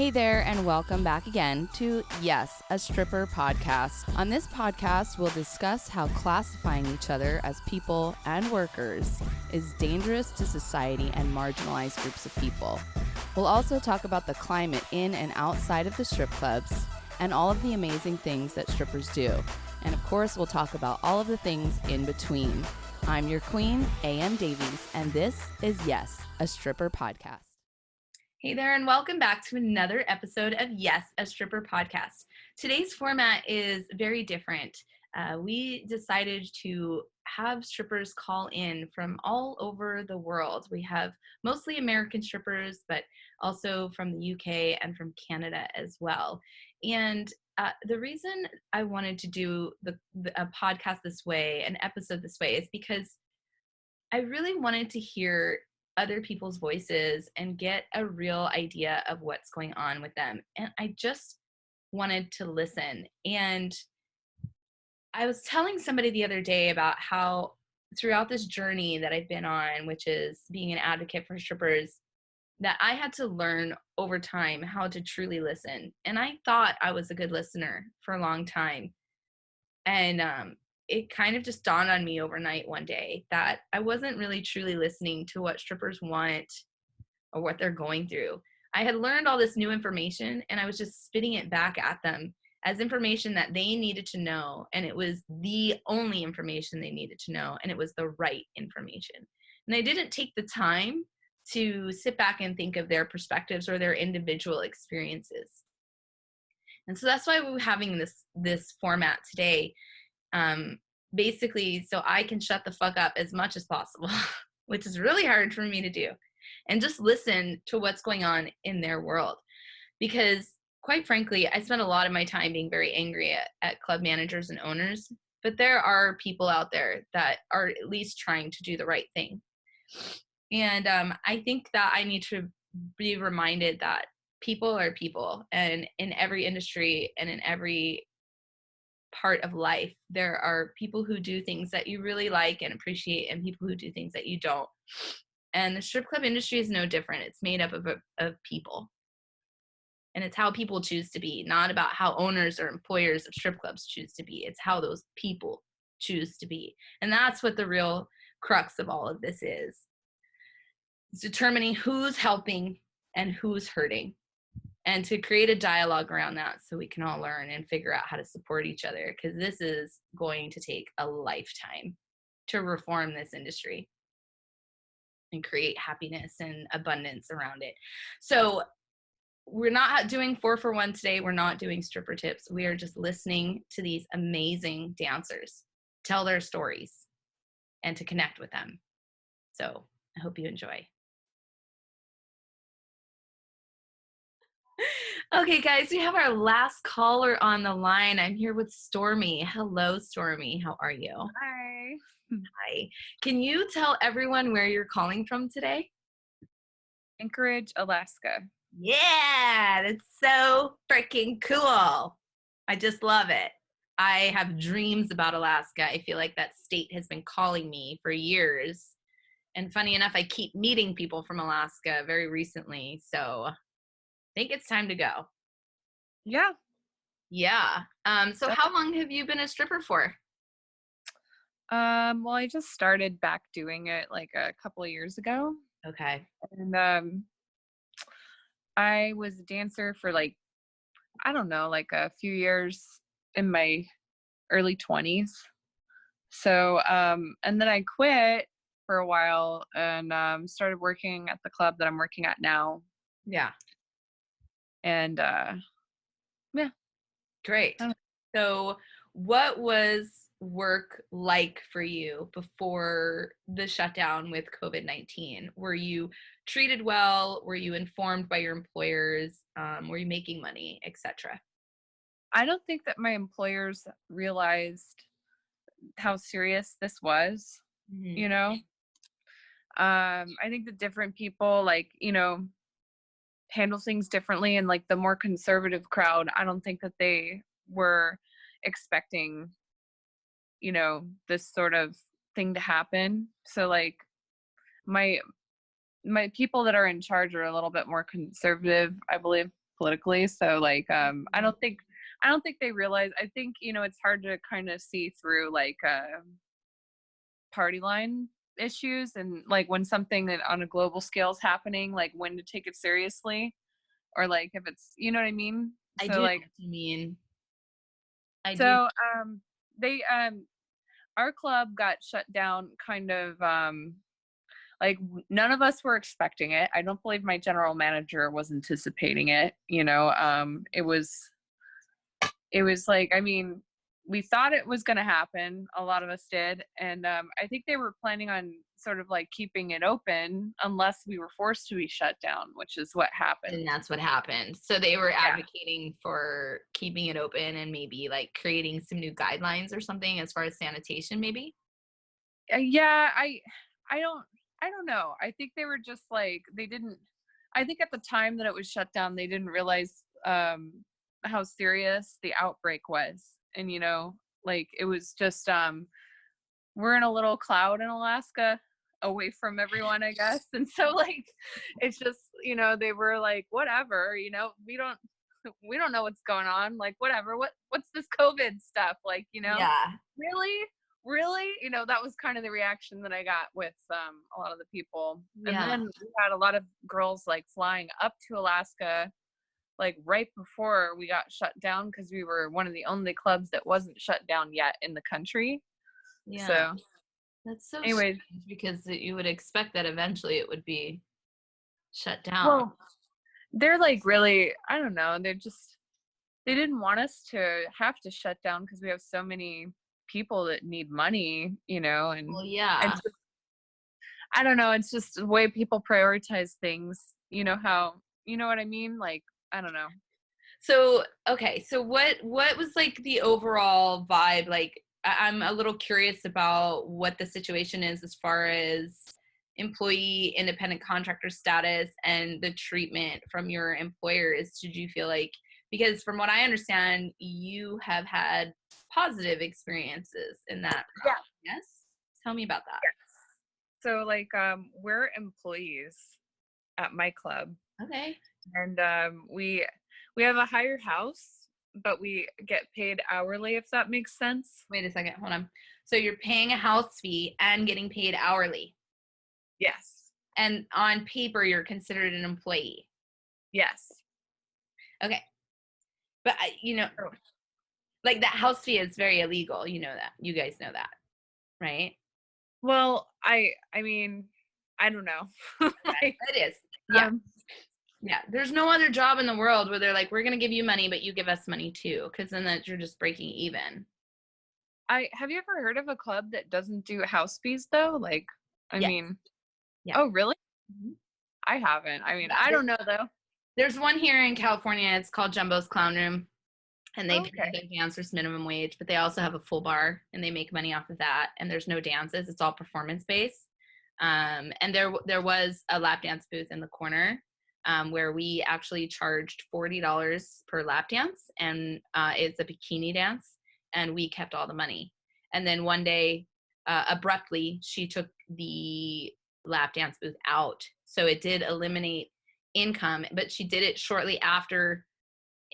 Hey there, and welcome back again to YAS, a stripper podcast. On this podcast, we'll discuss how classifying each other as people and workers is dangerous to society and marginalized groups of people. We'll also talk about the climate in and outside of the strip clubs and all of the amazing things that strippers do. And of course, we'll talk about all of the things in between. I'm your queen, A.M. Davies, and this is YAS, a stripper podcast. Hey there, and welcome back to another episode of YAS, a stripper podcast. Today's format is very different. We decided to have strippers call in from all over the world. We have mostly American strippers, but also from the UK and from Canada as well. And the reason I wanted to do a podcast this way, an episode this way, is because I really wanted to hear other people's voices and get a real idea of what's going on with them. And I just wanted to listen. And I was telling somebody the other day about how throughout this journey that I've been on, which is being an advocate for strippers, that I had to learn over time how to truly listen. And I thought I was a good listener for a long time. And it kind of just dawned on me overnight one day that I wasn't really truly listening to what strippers want or what they're going through. I had learned all this new information and I was just spitting it back at them as information that they needed to know. And it was the only information they needed to know. And it was the right information. And I didn't take the time to sit back and think of their perspectives or their individual experiences. And so that's why we're having this format today. Basically, so I can shut the fuck up as much as possible, which is really hard for me to do, and just listen to what's going on in their world. Because quite frankly, I spend a lot of my time being very angry at club managers and owners, but there are people out there that are at least trying to do the right thing. And I think that I need to be reminded that people are people, and in every industry and in every part of life, there are people who do things that you really like and appreciate and people who do things that you don't. And the strip club industry is no different. It's made up of people. And it's how people choose to be, not about how owners or employers of strip clubs choose to be. It's how those people choose to be. And that's what the real crux of all of this is. It's determining who's helping and who's hurting, and to create a dialogue around that so we can all learn and figure out how to support each other, because this is going to take a lifetime to reform this industry and create happiness and abundance around it. So we're not doing 4-for-1 today. We're not doing stripper tips. We are just listening to these amazing dancers tell their stories and to connect with them. So I hope you enjoy. Okay, guys, we have our last caller on the line. I'm here with Stormy. Hello, Stormy. How are you? Hi. Hi. Can you tell everyone where you're calling from today? Anchorage, Alaska. Yeah, that's so freaking cool. I just love it. I have dreams about Alaska. I feel like that state has been calling me for years. And funny enough, I keep meeting people from Alaska very recently. So I think it's time to go. Yeah. Yeah. So how long have you been a stripper for? Well, I just started back doing it like a couple of years ago. Okay. And I was a dancer for like, I don't know, like a few years in my early 20s. So, and then I quit for a while and started working at the club that I'm working at now. Yeah. And yeah. Great. So what was work like for you before the shutdown with COVID-19? Were you treated well? Were you informed by your employers? Were you making money, etc.? I don't think that my employers realized how serious this was, you know? I think that different people, like, you know, handle things differently, and like the more conservative crowd, I don't think that they were expecting, you know, this sort of thing to happen. So like my people that are in charge are a little bit more conservative, I believe. politically. So like, I don't think they realize. I think, you know, it's hard to kind of see through like party line issues, and like when something that on a global scale is happening, like when to take it seriously, or like if it's, you know what I mean? I So do know like, what you mean. I do. so they our club got shut down kind of like none of us were expecting it. I don't believe my general manager was anticipating it, you know. It was like, I mean, we thought it was going to happen. A lot of us did. And I think they were planning on sort of like keeping it open unless we were forced to be shut down, which is what happened. And that's what happened. So they were Yeah. advocating for keeping it open and maybe like creating some new guidelines or something as far as sanitation, maybe. Yeah, I don't know. I think they were just like, they didn't, I think at the time that it was shut down, they didn't realize how serious the outbreak was. And, you know, like it was just, we're in a little cloud in Alaska away from everyone, I guess. And so like, it's just, you know, they were like, whatever, you know, we don't know what's going on. Like, whatever, what's this COVID stuff? Like, you know, Yeah. really, you know, that was kind of the reaction that I got with a lot of the people. Yeah. And then we had a lot of girls like flying up to Alaska like right before we got shut down, because we were one of the only clubs that wasn't shut down yet in the country. Yeah. So That's so anyways, strange because you would expect that eventually it would be shut down. well, they're like really, I don't know, they didn't want us to have to shut down because we have so many people that need money, you know. And Well, yeah. and just, I don't know, it's just the way people prioritize things, you know, how, you know what I mean? Like, I don't know. So, okay. So what was like the overall vibe? Like, I'm a little curious about what the situation is as far as employee independent contractor status and the treatment from your employers. Did you feel like, because from what I understand, you have had positive experiences in that realm. Yeah. Yes? Tell me about that. Yes. So like, we're employees at my club. Okay. And we have a higher house, but we get paid hourly, if that makes sense. Wait a second. Hold on. So you're paying a house fee and getting paid hourly. Yes. And on paper, you're considered an employee. Yes. Okay. But, you know, like that house fee is very illegal. You know that. You guys know that, right? Well, I mean, I don't know. Like, it is. Yeah. Yeah. There's no other job in the world where they're like, we're going to give you money, but you give us money too. Because then that you're just breaking even. Have you ever heard of a club that doesn't do house fees though? Like, I Yes. mean, Yeah. Oh, really? Mhm. I haven't. I mean, Yeah, I don't know though. There's one here in California. It's called Jumbo's Clown Room. And they pay Okay. their dancers minimum wage, but they also have a full bar and they make money off of that. And there's no dances. It's all performance based. And there was a lap dance booth in the corner where we actually charged $40 per lap dance. And it's a bikini dance. And we kept all the money. And then one day, abruptly, she took the lap dance booth out. So it did eliminate income, but she did it shortly after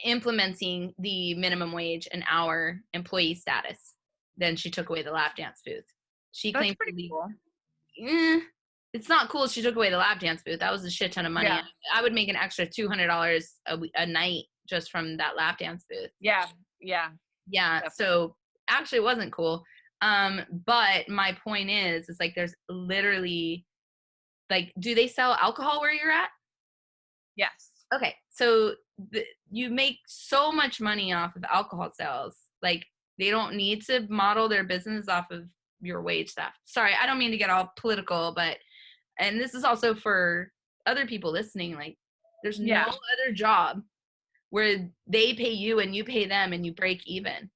implementing the minimum wage and our employee status. Then she took away the lap dance booth. She That's claimed pretty cool. It's not cool she took away the lap dance booth. That was a shit ton of money. Yeah. I would make an extra $200 a night just from that lap dance booth. Yeah. Yeah. Definitely. So actually it wasn't cool. But my point is like there's literally like, do they sell alcohol where you're at? Yes. Okay, so you make so much money off of alcohol sales. Like, they don't need to model their business off of your wage stuff. Sorry, I don't mean to get all political, but, and this is also for other people listening, like, there's no other job where they pay you and you pay them and you break even.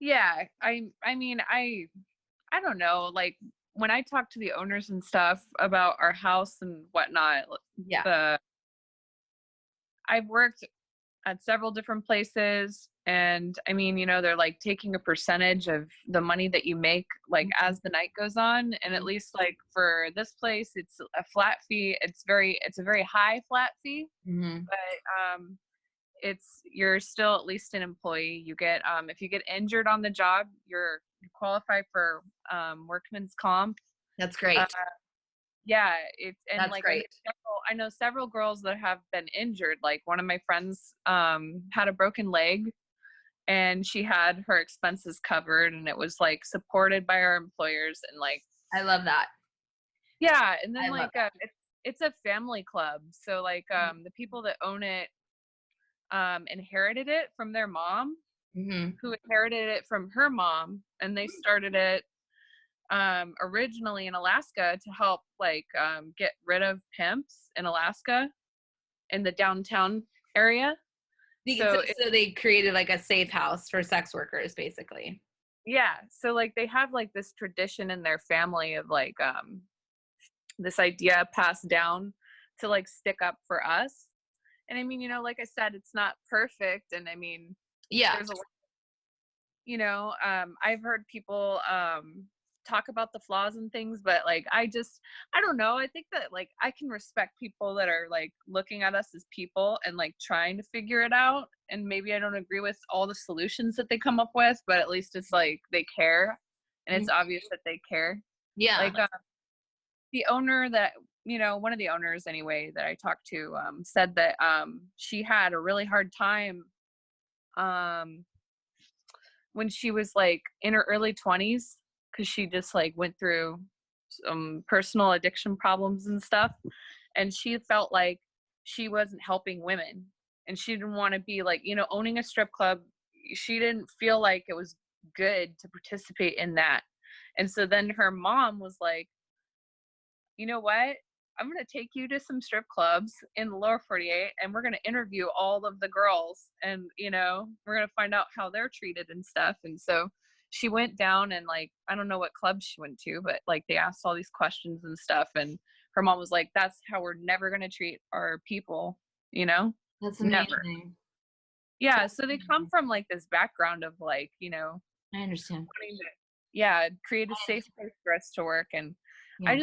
Yeah. I mean, I don't know. Like when I talk to the owners and stuff about our house and whatnot, Yeah. I've worked at several different places. And I mean, you know, they're like taking a percentage of the money that you make, like as the night goes on. And at least like for this place, it's a flat fee. It's a very high flat fee, but you're still at least an employee. You get, if you get injured on the job, you qualify for workman's comp. That's great. Yeah, and That's like great. I know several girls that have been injured. Like one of my friends had a broken leg, and she had her expenses covered, and it was like supported by our employers, and like I love that. yeah. And then I like it's a family club, so like the people that own it inherited it from their mom, who inherited it from her mom, and they started it originally in Alaska to help like get rid of pimps in Alaska in the downtown area. So they created like a safe house for sex workers, basically. Yeah, so like they have like this tradition in their family of like this idea passed down to like stick up for us. And I mean, you know, like I said, it's not perfect, and I mean, yeah, there's a, you know, I've heard people talk about the flaws and things, but like I don't know, I think that like I can respect people that are like looking at us as people and like trying to figure it out, and maybe I don't agree with all the solutions that they come up with, but at least it's like they care, and it's obvious that they care. Yeah, like the owner that, you know, one of the owners anyway that I talked to said that she had a really hard time when she was like in her early 20s, because she just like went through some personal addiction problems and stuff, and she felt like she wasn't helping women, and she didn't want to be like, you know, owning a strip club. She didn't feel like it was good to participate in that. And so then her mom was like, you know what, I'm going to take you to some strip clubs in the lower 48, and we're going to interview all of the girls, and, you know, we're going to find out how they're treated and stuff. And so she went down, and like, I don't know what club she went to, but like they asked all these questions and stuff. And her mom was like, that's how we're never going to treat our people, you know? That's amazing. Never. Yeah. So they come from like this background of like, you know, I understand. Create a safe place for us to work. And I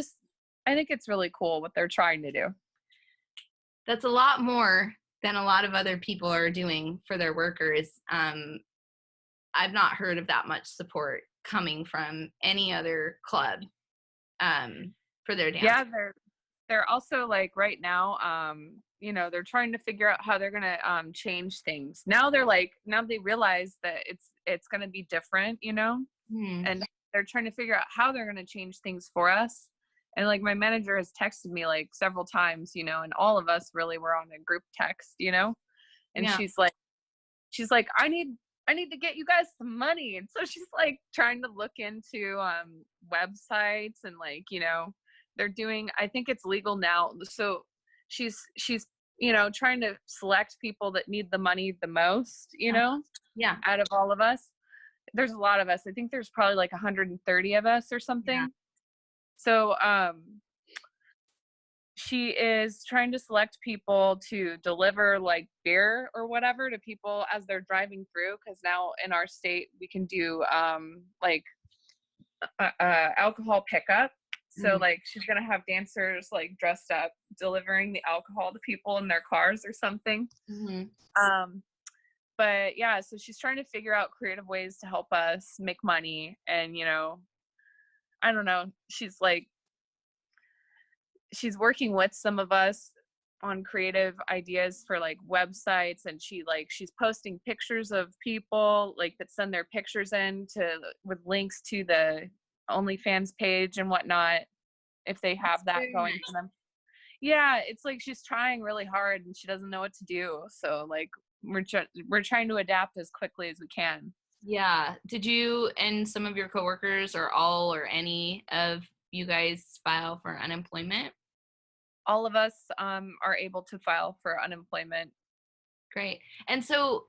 think it's really cool what they're trying to do. That's a lot more than a lot of other people are doing for their workers. I've not heard of that much support coming from any other club for their dance. Yeah, they're also like right now, you know, they're trying to figure out how they're gonna change things. Now they realize that it's gonna be different, you know, and they're trying to figure out how they're gonna change things for us. And like my manager has texted me like several times, you know, and all of us really were on a group text, you know, and she's like, I need to get you guys some money. And so she's like trying to look into websites, and like, you know, they're doing, I think it's legal now. So she's, you know, trying to select people that need the money the most, you know, out of all of us. There's a lot of us. I think there's probably like 130 of us or something. Yeah. So she is trying to select people to deliver like beer or whatever to people as they're driving through, because now in our state we can do like alcohol pickup. So like she's gonna have dancers like dressed up delivering the alcohol to people in their cars or something. But yeah, so she's trying to figure out creative ways to help us make money. And, you know, I don't know, she's working with some of us on creative ideas for like websites, and she's posting pictures of people like that send their pictures in with links to the OnlyFans page and whatnot, if they have that going for them. Yeah, it's like she's trying really hard and she doesn't know what to do. So like we're trying to adapt as quickly as we can. Yeah. Did you and some of your coworkers, or all or any of you guys, file for unemployment? All of us are able to file for unemployment. Great. And so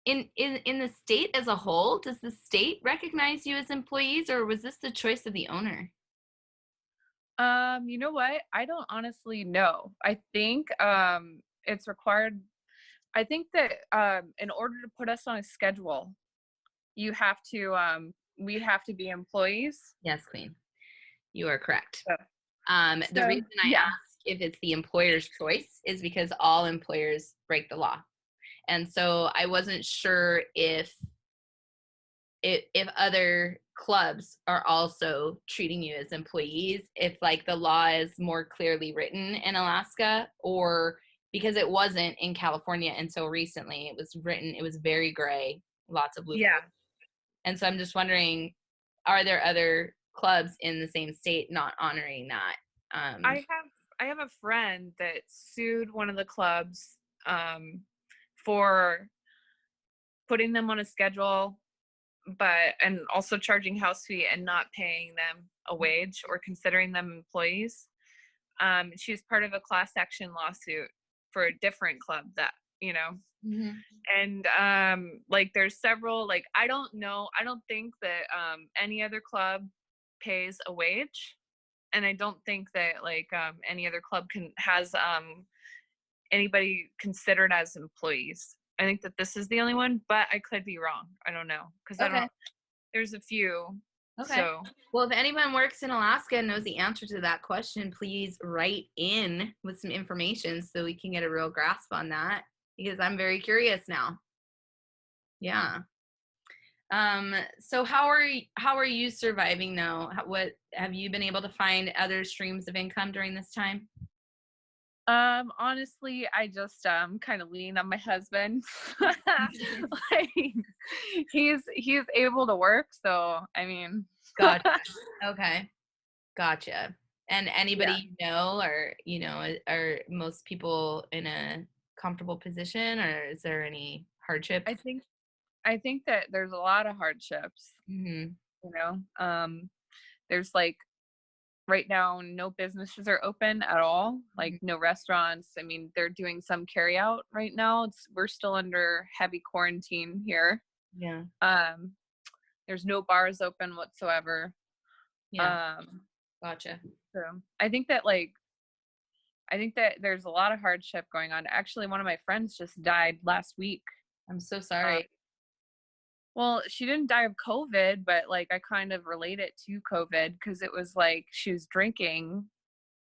in the state as a whole, does the state recognize you as employees, or was this the choice of the owner? You know what? I don't honestly know. I think it's required. I think that in order to put us on a schedule, you have to we have to be employees. Yes, Queen. You are correct. So, the reason I yeah. ask if it's the employer's choice is because all employers break the law. And so I wasn't sure if other clubs are also treating you as employees, if like the law is more clearly written in Alaska, or because it wasn't in California until recently. It was written, it was very gray, lots of loopholes. Yeah. And so I'm just wondering, are there other clubs in the same state not honoring that? I have a friend that sued one of the clubs for putting them on a schedule, and also charging house fee and not paying them a wage or considering them employees. She was part of a class action lawsuit for a different club that, Mm-hmm. and like there's several, like, I don't think that any other club pays a wage, and I don't think that like any other club has anybody considered as employees. I think that this is the only one, but I could be wrong. I don't know, because there's a few. Okay. So, well, if anyone works in Alaska and knows the answer to that question, please write in with some information so we can get a real grasp on that, because I'm very curious now. Yeah. So how are you surviving now? What have you been able to find other streams of income during this time? Honestly, I just kind of lean on my husband. Like, he's able to work, so I mean. Gotcha. Okay. Gotcha. And anybody Yeah. or are most people in a comfortable position, or is there any hardships? I think that there's a lot of hardships. Mm-hmm. There's like, right now, no businesses are open at all, like no restaurants. I mean, they're doing some carry out right now. We're still under heavy quarantine here. Yeah. There's no bars open whatsoever. Yeah. Gotcha. So I think that there's a lot of hardship going on. Actually, one of my friends just died last week. I'm so sorry. Well, she didn't die of COVID, but like I kind of relate it to COVID, because it was like she was drinking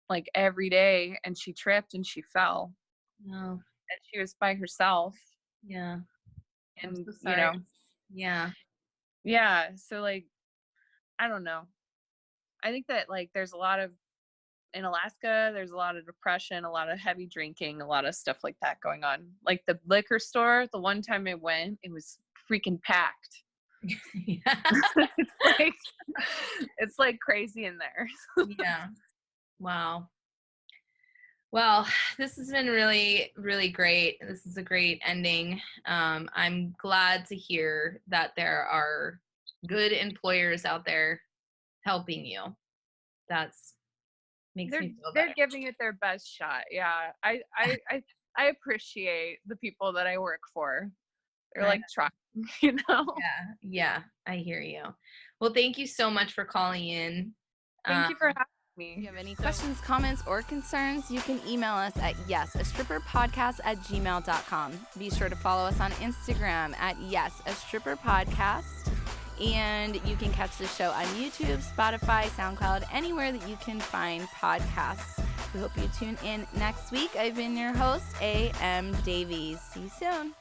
like every day and she tripped and she fell. No. And she was by herself. Yeah. And I'm so sorry. Yeah. Yeah. So like, I don't know. I think that like in Alaska, there's a lot of depression, a lot of heavy drinking, a lot of stuff like that going on. Like the liquor store, the one time I went, it was freaking packed. Yeah. it's like crazy in there. Yeah. Wow. Well, this has been really, really great. This is a great ending. I'm glad to hear that there are good employers out there helping you. That's makes me feel better. They're giving it their best shot. Yeah. I appreciate the people that I work for. They're like trying, Yeah, I hear you. Well, thank you so much for calling in. Thank you for having me. If you have any questions, comments, or concerns, you can email us at yesastripperpodcast@gmail.com. Be sure to follow us on Instagram at yesastripperpodcast. And you can catch the show on YouTube, Spotify, SoundCloud, anywhere that you can find podcasts. We hope you tune in next week. I've been your host, A.M. Davies. See you soon.